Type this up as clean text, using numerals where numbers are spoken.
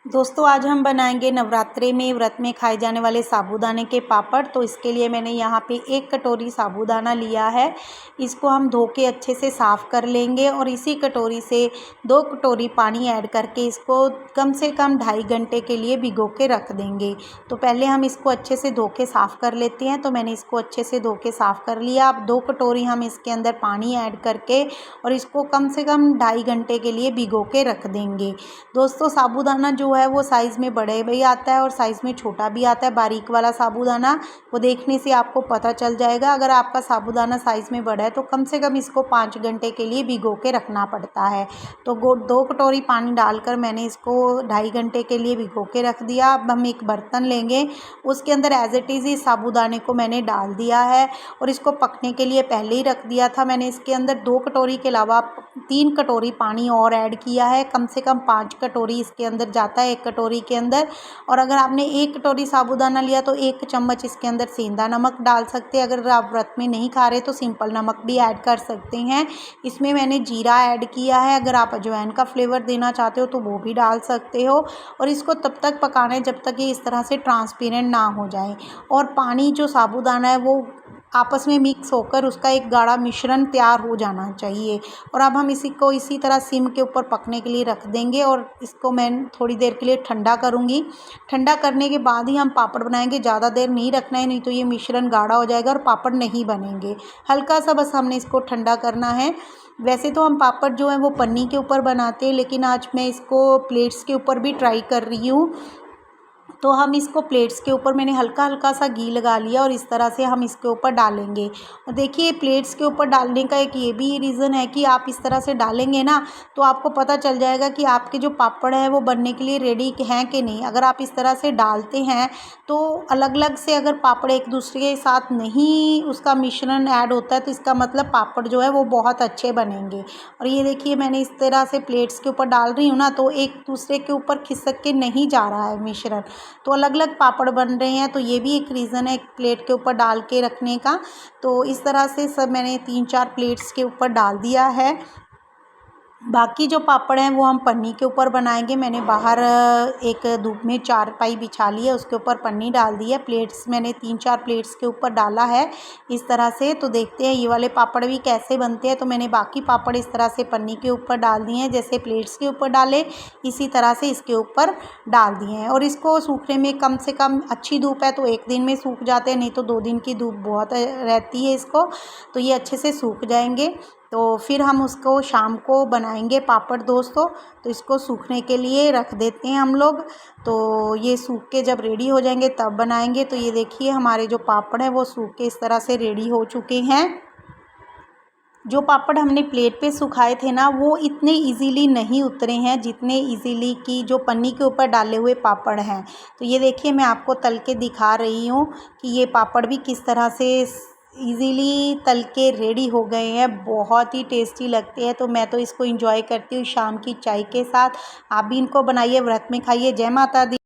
दोस्तों आज हम बनाएंगे नवरात्रे में व्रत में खाए जाने वाले साबूदाने के पापड़। तो इसके लिए मैंने यहाँ पे 1 कटोरी साबूदाना लिया है। इसको हम धो के अच्छे से साफ़ कर लेंगे और इसी कटोरी से 2 कटोरी पानी ऐड करके इसको कम से कम 2.5 घंटे के लिए भिगो के रख देंगे। तो पहले हम इसको अच्छे से धो के साफ़ कर लेते हैं। तो मैंने इसको अच्छे से धो के साफ़ कर लिया। अब 2 कटोरी हम इसके अंदर पानी ऐड करके और इसको कम से कम 2.5 घंटे के लिए भिगो के रख देंगे। दोस्तों साबूदाना जो है वो साइज़ में बड़े भी आता है और साइज़ में छोटा भी आता है। बारीक वाला साबूदाना वो देखने से आपको पता चल जाएगा। अगर आपका साबूदाना साइज़ में बड़ा है तो कम से कम इसको 5 घंटे के लिए भिगो के रखना पड़ता है। तो 2 कटोरी पानी डालकर मैंने इसको 2.5 घंटे के लिए भिगो के रख दिया। अब हम एक बर्तन लेंगे, उसके अंदर एज इट इज़ इस साबूदाने को मैंने डाल दिया है और इसको पकने के लिए पहले ही रख दिया था। मैंने इसके अंदर 2 कटोरी के अलावा 3 कटोरी पानी और ऐड किया है। कम से कम 5 कटोरी इसके अंदर जाता है 1 कटोरी के अंदर। और अगर आपने 1 कटोरी साबूदाना लिया तो 1 चम्मच इसके अंदर सेंधा नमक डाल सकते हैं। अगर आप व्रत में नहीं खा रहे तो सिंपल नमक भी ऐड कर सकते हैं। इसमें मैंने जीरा ऐड किया है। अगर आप अजवाइन का फ्लेवर देना चाहते हो तो वो भी डाल सकते हो। और इसको तब तक पकाना है जब तक ये इस तरह से ट्रांसपेरेंट ना हो जाए और पानी जो साबूदाना है वो आपस में मिक्स होकर उसका एक गाढ़ा मिश्रण तैयार हो जाना चाहिए। और अब हम इसी को इसी तरह सिम के ऊपर पकने के लिए रख देंगे और इसको मैं थोड़ी देर के लिए ठंडा करूँगी। ठंडा करने के बाद ही हम पापड़ बनाएंगे। ज़्यादा देर नहीं रखना है, नहीं तो ये मिश्रण गाढ़ा हो जाएगा और पापड़ नहीं बनेंगे। हल्का सा बस हमने इसको ठंडा करना है। वैसे तो हम पापड़ जो है वो पन्नी के ऊपर बनाते हैं, लेकिन आज मैं इसको प्लेट्स के ऊपर भी ट्राई कर रही हूँ। तो हम इसको प्लेट्स के ऊपर मैंने हल्का हल्का सा घी लगा लिया और इस तरह से हम इसके ऊपर डालेंगे। और देखिए प्लेट्स के ऊपर डालने का एक ये भी रीज़न है कि आप इस तरह से डालेंगे ना तो आपको पता चल जाएगा कि आपके जो पापड़ हैं वो बनने के लिए रेडी हैं कि नहीं। अगर आप इस तरह से डालते हैं तो अलग अलग से अगर पापड़ एक दूसरे के साथ नहीं उसका मिश्रण ऐड होता है तो इसका मतलब पापड़ जो है वो बहुत अच्छे बनेंगे। और ये देखिए मैंने इस तरह से प्लेट्स के ऊपर डाल रही हूँ ना तो एक दूसरे के ऊपर खिसक के नहीं जा रहा है मिश्रण, तो अलग अलग पापड़ बन रहे हैं। तो ये भी एक रीज़न है एक प्लेट के ऊपर डाल के रखने का। तो इस तरह से सब मैंने 3-4 प्लेट्स के ऊपर डाल दिया है। बाकी जो पापड़ हैं वो हम पन्नी के ऊपर बनाएंगे। मैंने बाहर एक धूप में चारपाई बिछा ली है, उसके ऊपर पन्नी डाल दी है। प्लेट्स मैंने 3-4 प्लेट्स के ऊपर डाला है इस तरह से। तो देखते हैं ये वाले पापड़ भी कैसे बनते हैं। तो मैंने बाकी पापड़ इस तरह से पन्नी के ऊपर डाल दिए हैं, जैसे प्लेट्स के ऊपर डाले इसी तरह से इसके ऊपर डाल दिए हैं। और इसको सूखने में कम से कम अच्छी धूप है तो 1 दिन में सूख जाते हैं, नहीं तो 2 दिन की धूप बहुत रहती है इसको। तो ये अच्छे से सूख जाएंगे तो फिर हम उसको शाम को बनाएंगे पापड़ दोस्तों। तो इसको सूखने के लिए रख देते हैं हम लोग। तो ये सूख के जब रेडी हो जाएंगे तब बनाएंगे। तो ये देखिए हमारे जो पापड़ हैं वो सूख के इस तरह से रेडी हो चुके हैं। जो पापड़ हमने प्लेट पे सुखाए थे ना वो इतने इजीली नहीं उतरे हैं जितने इजीली कि जो पन्नी के ऊपर डाले हुए पापड़ हैं। तो ये देखिए मैं आपको तल के दिखा रही हूँ कि ये पापड़ भी किस तरह से इजीली तल के रेडी हो गए हैं। बहुत ही टेस्टी लगते हैं। तो मैं तो इसको एंजॉय करती हूँ शाम की चाय के साथ। आप भी इनको बनाइए, व्रत में खाइए। जय माता दी।